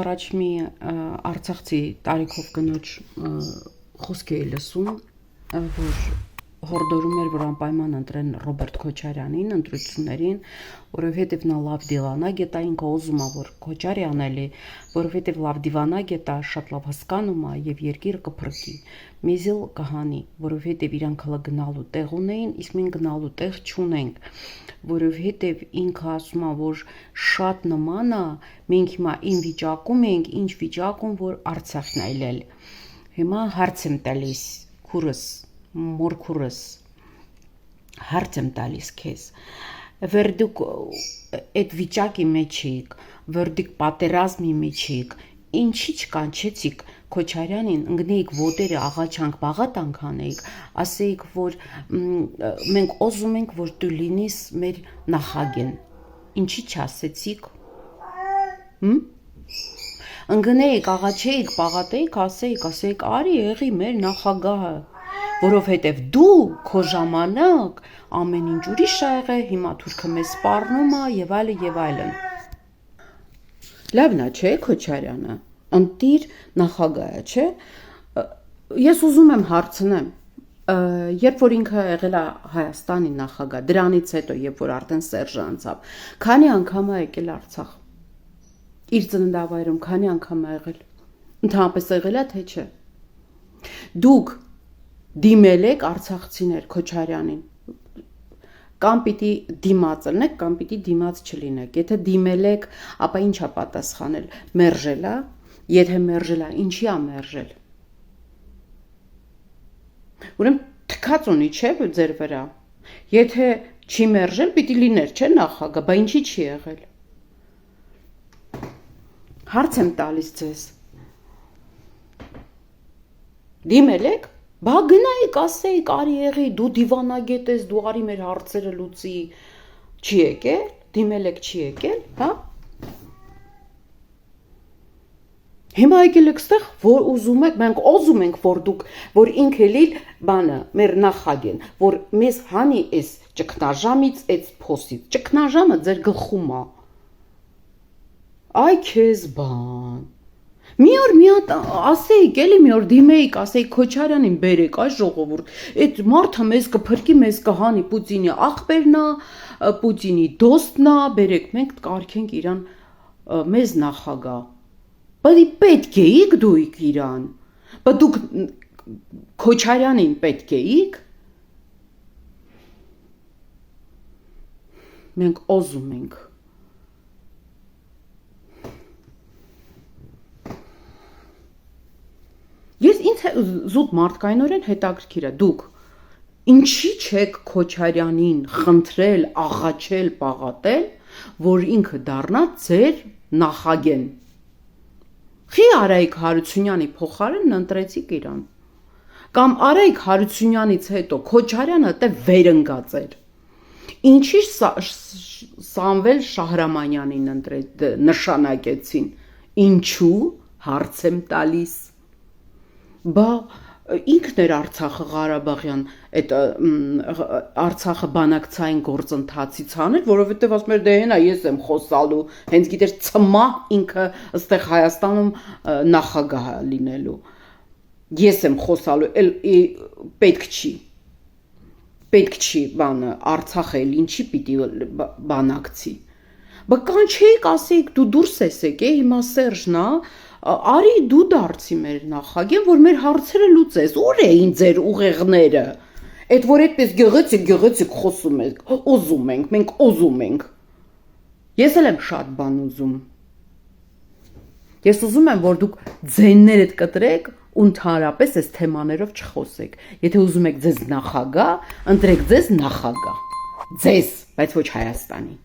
առաջ մի Արցախցի տարիքով կնոջ խոսք էի լսում, որ հորդորում էր, որ անպայման ընտրեն Ռոբերտ Քոչարյանին ընտրություններին, որովհետև նա լավ դիվանագ է, ինքը ուզում է, որ Քոչարյան էլի, որովհետև լավ դիվանագ է, շատ լավ հասկանում է եւ երկիրը կփրկի։ Մեզ էլ կհանի, որովհետև իրանք հələ գնալու տեղ ունեին, իսկ մենք գնալու տեղ չունենք, որովհետև ինքը ասում է, որ շատ նման է, մենք հիմա ին վիճակում ենք, ինչ վիճակում, որ Արցախն այլել։ Հիմա հարց եմ տալիս քուրս մորքուրս հարց եմ տալիս քեզ վեր դուք այդ վիճակի մեջ եք վեր դուք պատերազմի մեջ եք ինչի չկանչեցիք Քոչարյանին ընկնեիք ոտերը աղաչանք բաղատանք անեիք ասեիք որ մենք ուզում ենք որ դու լինես մեր նախագահն ինչի չասեցիք ընկնեիք աղաչեիք բաղատեիք ասեիք արի եղի մեր նախագահը որովհետև դու քո ժամանակ ամեն ինչ ուրիշ ա եղել, հիմա թուրքը մեզ սպառնում է եւ այլն։ Լավն է, չէ, Քոչարյանը, ընտիր նախագահը, չէ։ Ես ուզում եմ հարցնեմ, երբ որ ինքը եղել է Հայաստանի նախագահ, դրանից հետո երբ որ արդեն Սերժը անցավ, քանի անգամ է եկել Արցախ։ Իր ծննդավայրում քանի անգամ է եղել։ Ընդհանրապես եղել է թե չէ։ Դուք դիմել եք արցախցիներ Քոչարյանին կամ պիտի դիմաց լինեք կամ պիտի դիմաց չլինեք եթե դիմել եք ապա ինչ է պատասխանել մերժել է եթե մերժել է ինչի է մերժել ուրեմն թքած ունի չէ ձեր վրա եթե չի մերժել պիտի լիներ չէ նախագահ բա ինչի չի եղել հարց եմ տալիս ձեզ դիմել եք Բա գնայիք ասեիք արի եղի դու դիվանագետ ես դու արի մեր հարցերը լուծի չի եկել դիմել եք չի եկել հա Հիմա եկել եք ստեղ որ ուզում եք մենք ուզում ենք որ դուք որ ինքը լիլ բանը մեր նախագահն որ մեզ հանի էս ճգնաժամից էս փոսից ճգնաժամը ձեր գլխում է Այ քեզ բան Մի օր մի հատ ասեիք, էլի մի օր դիմեիք, ասեիք Քոչարյանին բերեք, այ ժողովուրդ, այդ մարդը մեզ կփրկի, մեզ կհանի Պուտինի աղբերն է, Պուտինի դոստն է, բերեք, մենք կարգենք իրան մեզ նախագահ։ Բայց պետք էիք դուք իրան։ Բայց դուք Քոչարյանին պետք էիք։ Մենք ուզում ենք Ես ինձ զուտ մարդկայնորեն հետաքրքիր է դուք ինչի չեք Քոչարյանին խնդրել, աղաչել, պաղատել, որ ինքը դառնա ձեր նախագահն։ Խի Արայիկ Հարությունյանի փոխարեն ընտրեցիք իրան։ Կամ Արայիկ Հարությունյանից հետո Քոչարյանը դե վերընկած էր։ Ինչի Սամվել Շահրամանյանին նշանակեցին։ Ինչու հարց եմ տալիս։ Բա ինքն էր Արցախը Ղարաբաղյան այդ Արցախը բանակցային գործընթացից անել, որովհետև ասում էր դե հենա ես եմ խոսալու, հենց գիտեր ծմա ինքը ըստեղ Հայաստանում նախագահ լինելու։ Ես եմ խոսալու, պետք չի բանը Արցախը ինչի պիտի բանակցի։ Բա կանչեիք ասեիք դու դուրս եսեք, հիմա Սերժն է Արի դու դարձի մեր նախագահ, որ մեր հարցերը լուծես, ուր էին ձեր ուղեղները, այդ որ այդպես գեղեցիկ խոսում եք, ուզում ենք, մենք ուզում ենք, ես էլ եմ շատ բան ուզում, ես ուզում եմ, որ դուք ձեններդ կտրեք ու ընդհանրապես այս թեմաներով չխոսեք, եթե ուզում եք ձեզ նախագահ, ընտրեք ձեզ նախագահ, ձեզ, բայց ոչ Հայաստանի